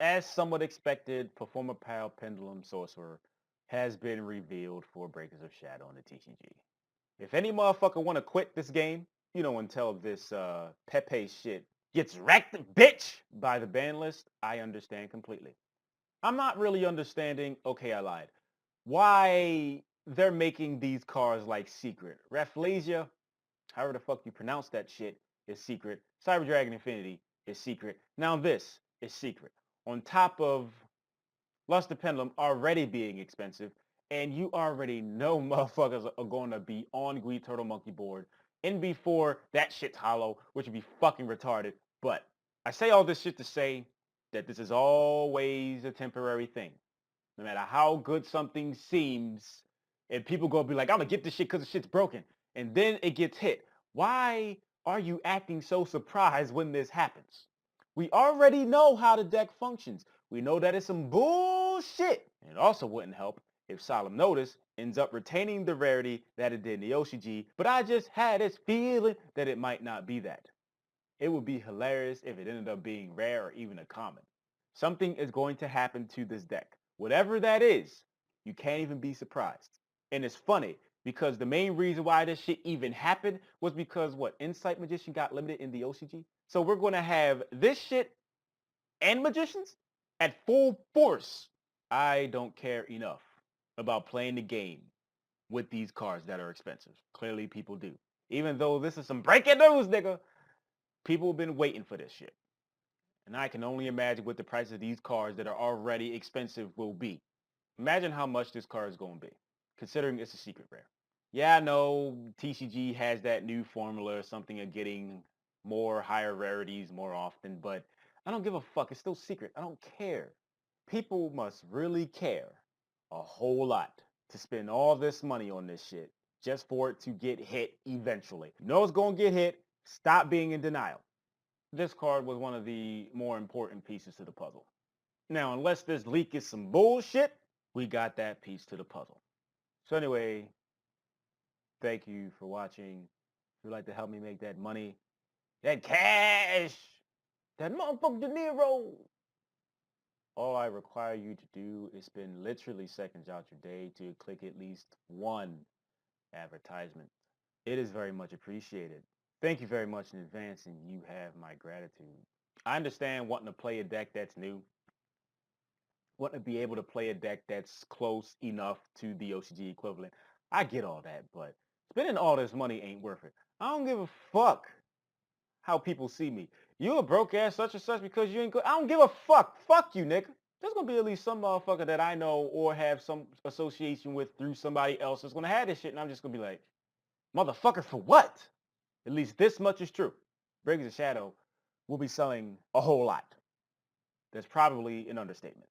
As somewhat expected, Performapal Pendulum Sorcerer has been revealed for Breakers of Shadow on the TCG. If any motherfucker want to quit this game, until this Pepe shit gets wrecked, bitch, by the ban list, I understand completely. I'm not really understanding, okay, I lied, why they're making these cards like secret. Rafflesia, however the fuck you pronounce that shit, is secret. Cyber Dragon Infinity is secret. Now this is secret. On top of Luster Pendulum already being expensive, and you already know motherfuckers are going to be on Greed Turtle Monkey board in before that shit's hollow, which would be fucking retarded. But I say all this shit to say that this is always a temporary thing. No matter how good something seems, and people go be like, I'm gonna get this shit because the shit's broken. And then it gets hit. Why are you acting so surprised when this happens? We already know how the deck functions. We know that it's some bullshit. And it also wouldn't help if Solemn Notice ends up retaining the rarity that it did in the OCG, but I just had this feeling that it might not be that. It would be hilarious if it ended up being rare or even a common. Something is going to happen to this deck. Whatever that is, you can't even be surprised. And it's funny because the main reason why this shit even happened was because what? Insight Magician got limited in the OCG. So we're going to have this shit and Magicians at full force. I don't care enough about playing the game with these cards that are expensive. Clearly people do. Even though this is some breaking news, nigga, people have been waiting for this shit. And I can only imagine what the price of these cards that are already expensive will be. Imagine how much this card is going to be, considering it's a secret rare. Yeah, I know TCG has that new formula or something of getting more higher rarities more often, but I don't give a fuck. It's still secret. I don't care. People must really care a whole lot to spend all this money on this shit just for it to get hit eventually. You know it's going to get hit. Stop being in denial. This card was one of the more important pieces to the puzzle. Now, unless this leak is some bullshit, we got that piece to the puzzle. So anyway, thank you for watching. If you'd like to help me make that money, that cash, that motherfucking De Niro, all I require you to do is spend literally seconds out your day to click at least one advertisement. It is very much appreciated. Thank you very much in advance, and you have my gratitude. I understand wanting to play a deck that's new, wanting to be able to play a deck that's close enough to the OCG equivalent. I get all that, but spending all this money ain't worth it. I don't give a fuck how people see me. You a broke ass such and such because you ain't good. I don't give a fuck. Fuck you, nigga. There's gonna be at least some motherfucker that I know or have some association with through somebody else that's gonna have this shit, and I'm just gonna be like, motherfucker, for what? At least this much is true. Breakers of Shadow will be selling a whole lot. That's probably an understatement.